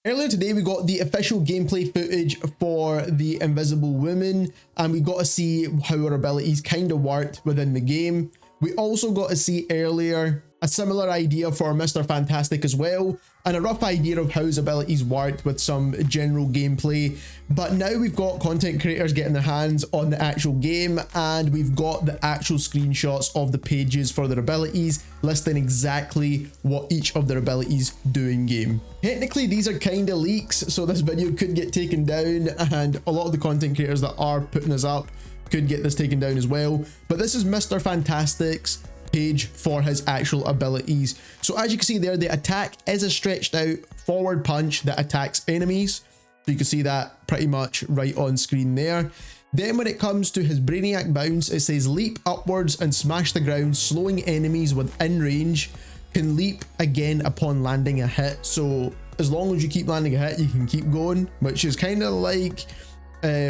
Earlier today, we got the official gameplay footage for the Invisible Woman, and we got to see how her abilities kind of worked within the game. We also got to see earlier a similar idea for Mr. Fantastic as well, and a rough idea of how his abilities worked with some general gameplay. But now we've got content creators getting their hands on the actual game, and we've got the actual screenshots of the pages for their abilities, listing exactly what each of their abilities do in game. Technically, these are kind of leaks, so this video could get taken down, and a lot of the content creators that are putting this up could get this taken down as well. But this is Mr. Fantastic's page for his actual abilities. So as you can see there, the attack is a stretched out forward punch that attacks enemies. So you can see that pretty much right on screen there. Then when it comes to his Brainiac bounce, it says leap upwards and smash the ground, slowing enemies within range. Can leap again upon landing a hit. So as long as you keep landing a hit, you can keep going, which is kind of like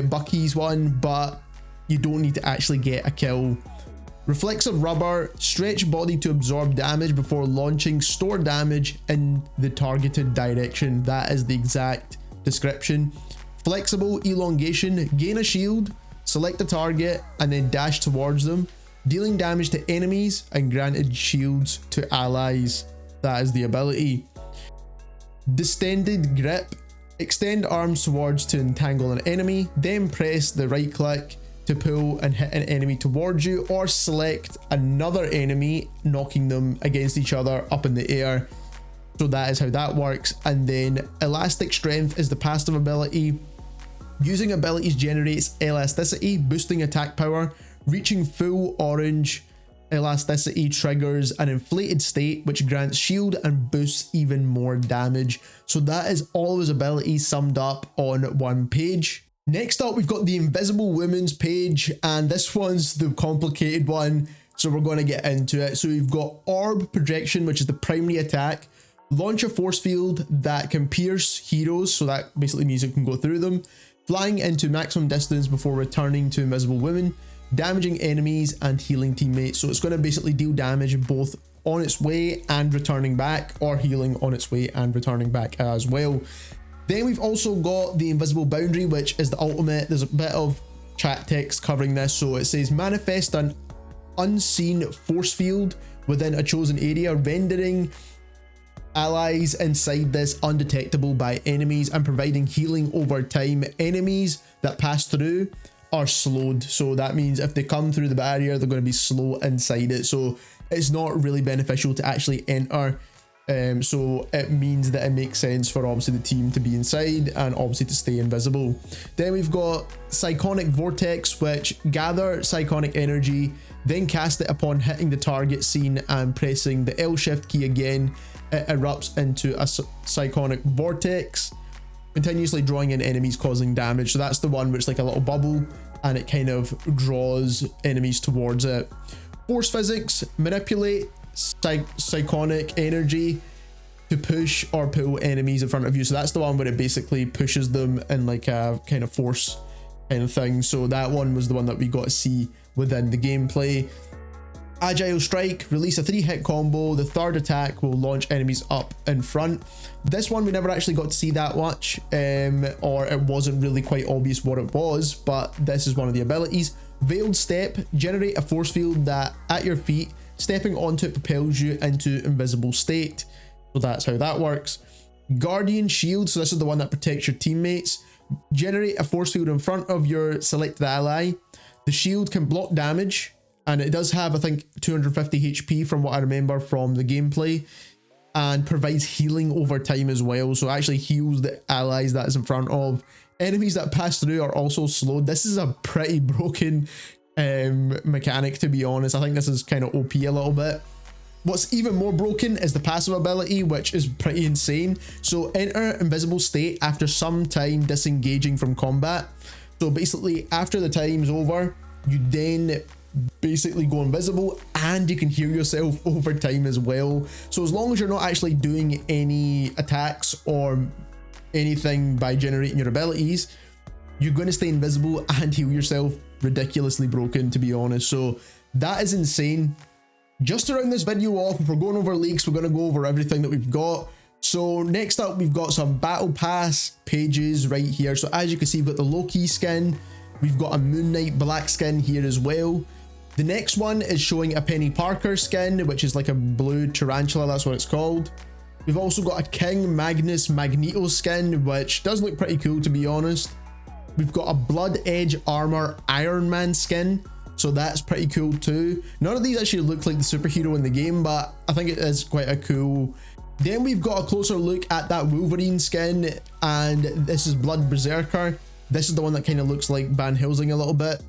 Bucky's one, but you don't need to actually get a kill. Reflexive rubber, stretch body to absorb damage before launching, store damage in the targeted direction. That is the exact description. Flexible elongation, gain a shield, select a target, and then dash towards them, dealing damage to enemies and granted shields to allies. That is the ability. Distended grip, extend arms towards to entangle an enemy, then press the right click to pull and hit an enemy towards you, or select another enemy, knocking them against each other up in the air. So that is how that works. And then elastic strength is the passive ability. Using abilities generates elasticity, boosting attack power. Reaching full orange elasticity triggers an inflated state, which grants shield and boosts even more damage. So that is all of his abilities summed up on one page. Next up, we've got the Invisible Woman's page, and this one's the complicated one, so we're going to get into it. So we've got Orb Projection, which is the primary attack. Launch a force field that can pierce heroes, so that basically means it can go through them. Flying into maximum distance before returning to Invisible Woman. Damaging enemies and healing teammates, so it's going to basically deal damage both on its way and returning back, or healing on its way and returning back as well. Then we've also got the Invisible Boundary, which is the ultimate. There's a bit of chat text covering this. So it says manifest an unseen force field within a chosen area, rendering allies inside this undetectable by enemies and providing healing over time. Enemies that pass through are slowed. So that means if they come through the barrier, they're going to be slow inside it. So it's not really beneficial to actually enter. So it means that it makes sense for obviously the team to be inside and obviously to stay invisible. Then we've got Psychonic Vortex, which gather psychonic energy, then cast it upon hitting the target scene and pressing the L shift key again. It erupts into a psychonic vortex, continuously drawing in enemies, causing damage. So that's the one where it's like a little bubble and it kind of draws enemies towards it. Force Physics, manipulate psychonic energy to push or pull enemies in front of you. So that's the one where it basically pushes them in like a kind of force kind of thing. So that one was the one that we got to see within the gameplay. Agile Strike, release a 3-hit combo. The third attack will launch enemies up in front. This one we never actually got to see that much, or it wasn't really quite obvious what it was, but this is one of the abilities. Veiled Step, generate a force field that at your feet, stepping onto it propels you into invisible state. So that's how that works. Guardian Shield, so this is the one that protects your teammates. Generate a force field in front of your selected ally. The shield can block damage, and it does have, I think, 250 HP from what I remember from the gameplay, and provides healing over time as well. So it actually heals the allies that is in front of. Enemies that pass through are also slowed. This is a pretty broken mechanic, to be honest. I think this is kind of OP a little bit. What's even more broken is the passive ability, which is pretty insane. So enter invisible state after some time disengaging from combat. So basically after the time's over, you then basically go invisible and you can heal yourself over time as well. So as long as you're not actually doing any attacks or anything by generating your abilities, you're going to stay invisible and heal yourself. Ridiculously broken, to be honest. So that is insane. Just to round this video off, if we're going over leaks, we're going to go over everything that we've got. So next up, we've got some Battle Pass pages right here. So as you can see, we've got the Loki skin. We've got a Moon Knight black skin here as well. The next one is showing a Penny Parker skin, which is like a blue tarantula, that's what it's called. We've also got a King Magnus Magneto skin, which does look pretty cool to be honest. We've got a Blood Edge Armor Iron Man skin, so that's pretty cool too. None of these actually look like the superhero in the game, but I think it is quite a cool. Then we've got a closer look at that Wolverine skin, and this is Blood Berserker. This is the one that kind of looks like Van Helsing a little bit.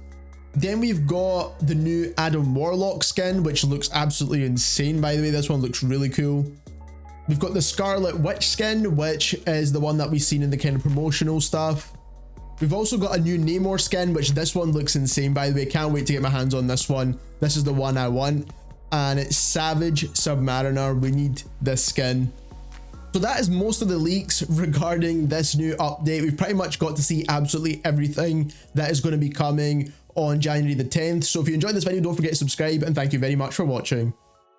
Then we've got the new Adam Warlock skin, which looks absolutely insane, by the way. This one looks really cool. We've got the Scarlet Witch skin, which is the one that we've seen in the kind of promotional stuff. We've also got a new Namor skin, which this one looks insane, by the way. Can't wait to get my hands on this one. This is the one I want. And it's Savage Submariner. We need this skin. So that is most of the leaks regarding this new update. We've pretty much got to see absolutely everything that is going to be coming on January the 10th. So if you enjoyed this video, don't forget to subscribe, and thank you very much for watching.